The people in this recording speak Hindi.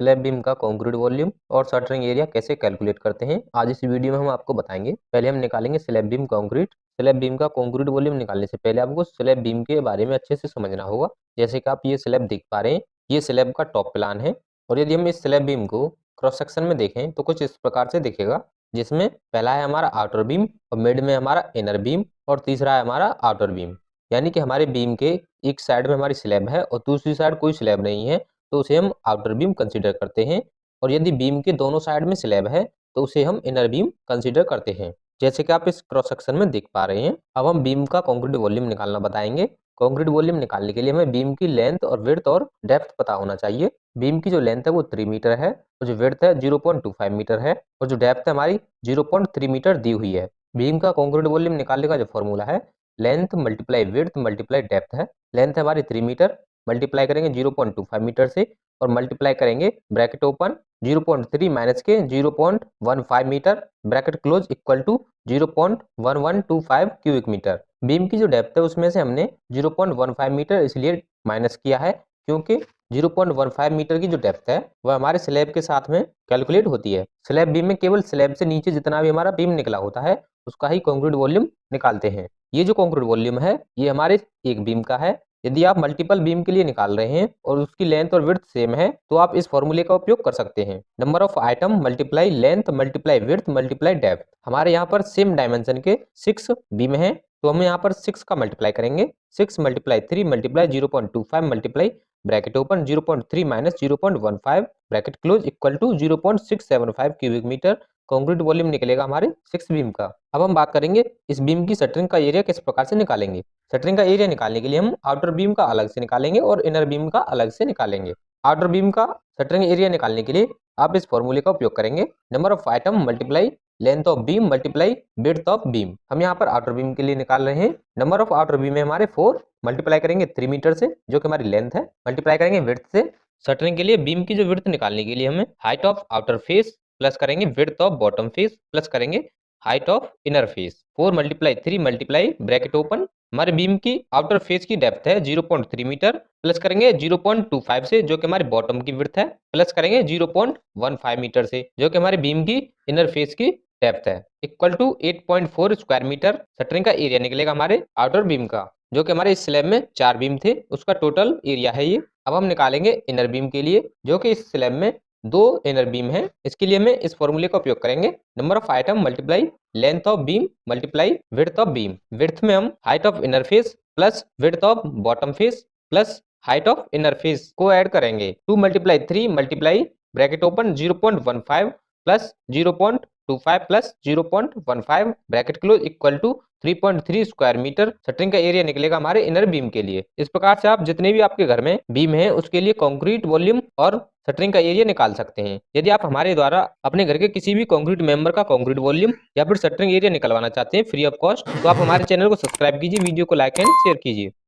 स्लैब बीम का कंक्रीट वॉल्यूम और शटरिंग एरिया कैसे कैलकुलेट करते हैं। आज इस वीडियो में हम आपको बताएंगे। पहले हम निकालेंगे slab beam concrete. Slab beam का कंक्रीट वॉल्यूम निकालने से पहले आपको स्लैब बीम के बारे में अच्छे से समझना होगा। जैसे कि आप ये स्लैब देख पा रहे हैं, ये स्लैब का टॉप प्लान है और यदि हम इस स्लैब बीम को क्रॉस सेक्शन में देखें तो कुछ इस प्रकार से दिखेगा, जिसमें पहला है हमारा आउटर बीम और मिड में हमारा इनर बीम और तीसरा है हमारा आउटर बीम। यानी कि हमारे बीम के एक साइड में हमारी स्लैब है और दूसरी साइड कोई स्लैब नहीं है, तो उसे हम आउटर बीम कंसीडर करते हैं। और यदि बीम के दोनों साइड में स्लैब है तो उसे हम इनर बीम कंसीडर करते हैं, जैसे कि आप इस क्रॉस सेक्शन में देख पा रहे हैं। अब हम बीम का कंक्रीट वॉल्यूम निकालना बताएंगे। कंक्रीट वॉल्यूम निकालने के लिए हमें बीम की लेंथ और विड्थ और डेप्थ पता होना चाहिए। बीम की जो लेंथ है वो 3 मीटर है और जो विड्थ है 0.25 मीटर है और जो डेप्थ है हमारी 0.3 मीटर दी हुई है। बीम का कंक्रीट वॉल्यूम निकालने का जो फॉर्मूला है, length multiply width multiply depth है। लेंथ है हमारी 3 मीटर, मल्टीप्लाई करेंगे 0.25 मीटर से और मल्टीप्लाई करेंगे ब्रैकेट ओपन 0.3 माइनस के 0.15 metre bracket close equal to 0.1125 cubic metre. Beam की जो डेप्थ है उसमें से हमने 0.15 मीटर इसलिए माइनस किया है क्योंकि 0.15 मीटर की जो डेप्थ है वह हमारे स्लैब के साथ में कैलकुलेट होती है। स्लैब बीम में केवल स्लैब से नीचे जितना भी हमारा बीम निकला होता है उसका ही कंक्रीट वॉल्यूम निकालते हैं। ये जो कंक्रीट वॉल्यूम है ये हमारे एक बीम का है। यदि आप मल्टीपल बीम के लिए निकाल रहे हैं और उसकी लेंथ और विड्थ सेम है तो आप इस फॉर्मूले का उपयोग कर सकते हैं। Number of item multiply length multiply width multiply depth. हमारे यहाँ पर सेम डायमेंशन के 6 बीम है तो हम यहाँ पर 6 का मल्टीप्लाई करेंगे। 6 multiply 3 multiply 0.25 multiply bracket open 0.3 minus 0.15 bracket close equal to 0.675 cubic metre concrete volume निकलेगा हमारे 6 बीम का। अब हम बात करेंगे इस बीम की शटरिंग का एरिया किस प्रकार से निकालेंगे। शटरिंग का एरिया निकालने के लिए हम आउटर बीम का अलग से निकालेंगे और इनर बीम का अलग से निकालेंगे। आउटर बीम का शटरिंग एरिया निकालने के लिए आप इस फॉर्मूले का उपयोग करेंगे। Number of item multiply length of beam multiply width of beam. हम यहाँ पर आउटर बीम के लिए निकाल रहे हैं। नंबर ऑफ आउटर बीम है हमारे 4, मल्टीप्लाई करेंगे 3 मीटर से जो कि हमारी लेंथ है, मल्टीप्लाई करेंगे विड्थ से। शटरिंग के लिए बीम की जो विड्थ निकालने के लिए हमें height of outer face plus करेंगे width of bottom face plus करेंगे height of inner face. 4 multiply 3 multiply bracket open हमारे बीम की आउटर फेस की डेप्थ है 0.3 मीटर प्लस करेंगे 0.25 से जो कि हमारे बॉटम की विड्थ है प्लस करेंगे 0.15 मीटर से जो कि हमारे बीम की इनर फेस की डेप्थ है equal to 8.4 square metre. Shuttering का एरिया निकलेगा हमारे आउटर बीम का जो कि हमारे इस स्लैब में 4 बीम थे उसका टोटल एरिया है ये। अब हम निकालेंगे इनर बीम के लिए जो कि इस स्लैब में 2 इनर बीम है। इसके लिए हमें इस फॉर्मूले का उपयोग करेंगे। Number of item multiply length of beam multiply width of beam. Width में हम height of inner face plus width of bottom face plus height of inner face को ऐड करेंगे। 2 multiply 3 multiply bracket open 0.15 plus 0.25 plus 0.15 bracket close equal to 3.3 square metre. Shuttering का एरिया निकलेगा हमारे इनर बीम के लिए। इस प्रकार से आप जितने भी आपके घर में बीम है उसके लिए कंक्रीट वॉल्यूम और शटरिंग का एरिया निकाल सकते हैं। यदि आप हमारे द्वारा अपने घर के किसी भी कंक्रीट मेंबर का कंक्रीट वॉल्यूम या फिर शटरिंग एरिया निकलवाना चाहते हैं फ्री ऑफ कॉस्ट तो आप हमारे चैनल को सब्सक्राइब कीजिए, वीडियो को लाइक एंड शेयर कीजिए।